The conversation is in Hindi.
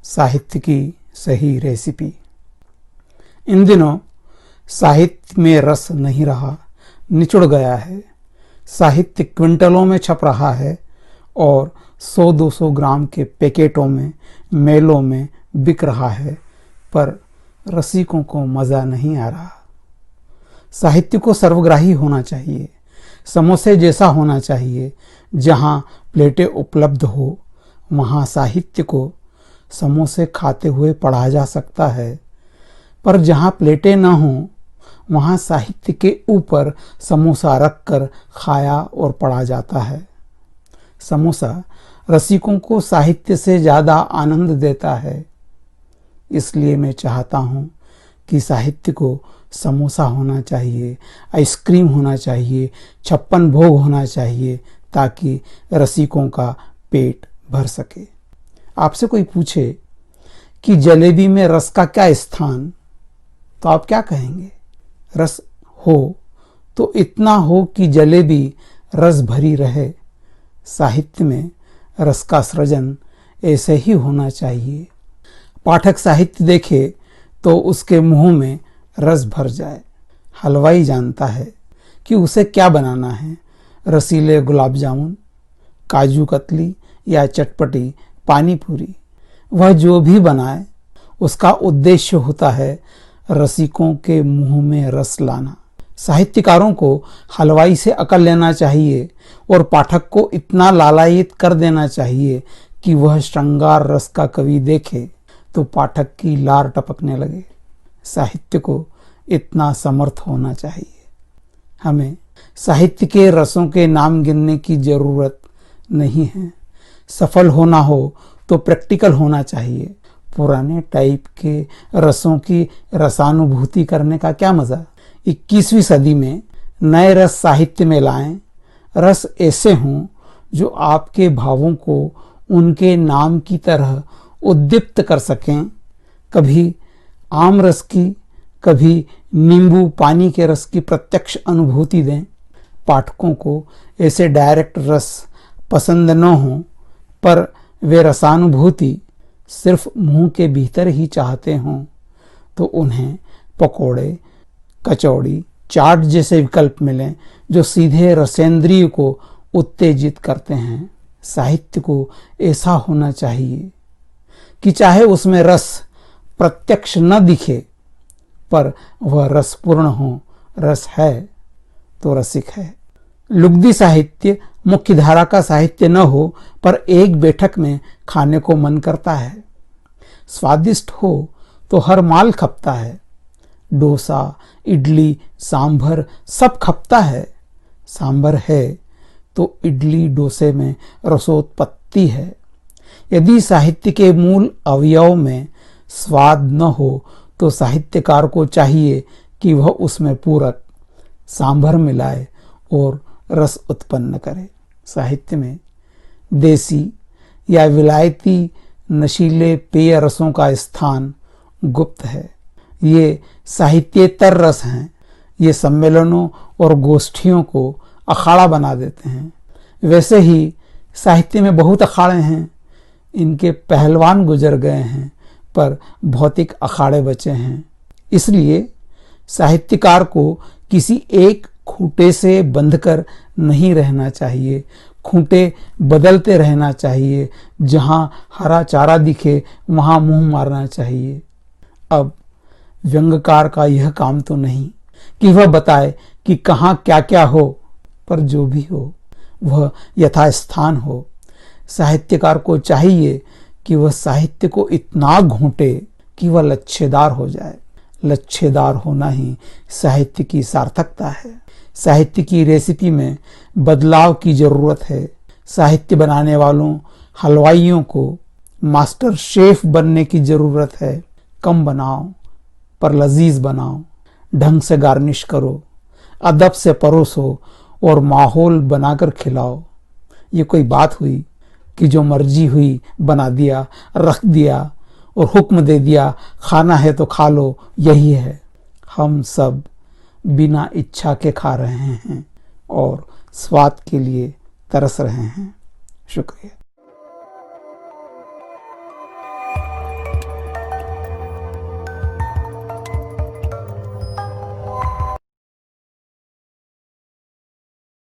साहित्य की सही रेसिपी। इन दिनों साहित्य में रस नहीं रहा, निचुड़ गया है। साहित्य क्विंटलों में छप रहा है और 100-200 ग्राम के पैकेटों में, मेलों में बिक रहा है, पर रसिकों को मज़ा नहीं आ रहा। साहित्य को सर्वग्राही होना चाहिए, समोसे जैसा होना चाहिए। जहाँ प्लेटें उपलब्ध हो वहाँ साहित्य को समोसे खाते हुए पढ़ा जा सकता है, पर जहाँ प्लेटें न हों वहाँ साहित्य के ऊपर समोसा रखकर खाया और पढ़ा जाता है। समोसा रसिकों को साहित्य से ज़्यादा आनंद देता है। इसलिए मैं चाहता हूँ कि साहित्य को समोसा होना चाहिए, आइसक्रीम होना चाहिए, 56 भोग होना चाहिए, ताकि रसिकों का पेट भर सके। आपसे कोई पूछे कि जलेबी में रस का क्या स्थान, तो आप क्या कहेंगे? रस हो तो इतना हो कि जलेबी रस भरी रहे। साहित्य में रस का सृजन ऐसे ही होना चाहिए। पाठक साहित्य देखे तो उसके मुंह में रस भर जाए। हलवाई जानता है कि उसे क्या बनाना है, रसीले गुलाब जामुन, काजू कतली या चटपटी पानी पूरी। वह जो भी बनाए उसका उद्देश्य होता है रसिकों के मुंह में रस लाना। साहित्यकारों को हलवाई से अकल लेना चाहिए और पाठक को इतना लालायित कर देना चाहिए कि वह श्रृंगार रस का कवि देखे तो पाठक की लार टपकने लगे। साहित्य को इतना समर्थ होना चाहिए। हमें साहित्य के रसों के नाम गिनने की जरूरत नहीं है। सफल होना हो तो प्रैक्टिकल होना चाहिए। पुराने टाइप के रसों की रसानुभूति करने का क्या मज़ा। 21वीं सदी में नए रस साहित्य में लाएं। रस ऐसे हों जो आपके भावों को उनके नाम की तरह उद्दीप्त कर सकें। कभी आम रस की, कभी नींबू पानी के रस की प्रत्यक्ष अनुभूति दें। पाठकों को ऐसे डायरेक्ट रस पसंद न हो, पर वे रसानुभूति सिर्फ मुंह के भीतर ही चाहते हों, तो उन्हें पकोड़े, कचौड़ी, चाट जैसे विकल्प मिलें जो सीधे रसेंद्रिय को उत्तेजित करते हैं। साहित्य को ऐसा होना चाहिए कि चाहे उसमें रस प्रत्यक्ष न दिखे, पर वह रसपूर्ण हो। रस है तो रसिक है। लुगदी साहित्य मुख्य धारा का साहित्य न हो, पर एक बैठक में खाने को मन करता है। स्वादिष्ट हो तो हर माल खपता है। डोसा, इडली, सांभर सब खपता है। सांभर है तो इडली डोसे में रसोत्पत्ति है। यदि साहित्य के मूल अवयव में स्वाद न हो तो साहित्यकार को चाहिए कि वह उसमें पूरक सांभर मिलाए और रस उत्पन्न करे। साहित्य में देसी या विलायती नशीले पेय रसों का स्थान गुप्त है। ये साहित्येतर रस हैं। ये सम्मेलनों और गोष्ठियों को अखाड़ा बना देते हैं। वैसे ही साहित्य में बहुत अखाड़े हैं। इनके पहलवान गुजर गए हैं, पर भौतिक अखाड़े बचे हैं। इसलिए साहित्यकार को किसी एक खूंटे से बंधकर नहीं रहना चाहिए। खूंटे बदलते रहना चाहिए। जहाँ हरा चारा दिखे वहाँ मुंह मारना चाहिए। अब व्यंग्यकार का यह काम तो नहीं कि वह बताए कि कहाँ क्या क्या हो, पर जो भी हो वह यथास्थान हो। साहित्यकार को चाहिए कि वह साहित्य को इतना घोंटे कि वह लच्छेदार हो जाए। लच्छेदार होना ही साहित्य की सार्थकता है। साहित्य की रेसिपी में बदलाव की जरूरत है। साहित्य बनाने वालों हलवाइयों को मास्टर शेफ बनने की जरूरत है। कम बनाओ पर लजीज बनाओ। ढंग से गार्निश करो, अदब से परोसो और माहौल बनाकर खिलाओ। ये कोई बात हुई कि जो मर्जी हुई बना दिया, रख दिया और हुक्म दे दिया खाना है तो खा लो। यही है। हम सब बिना इच्छा के खा रहे हैं और स्वाद के लिए तरस रहे हैं। शुक्रिया।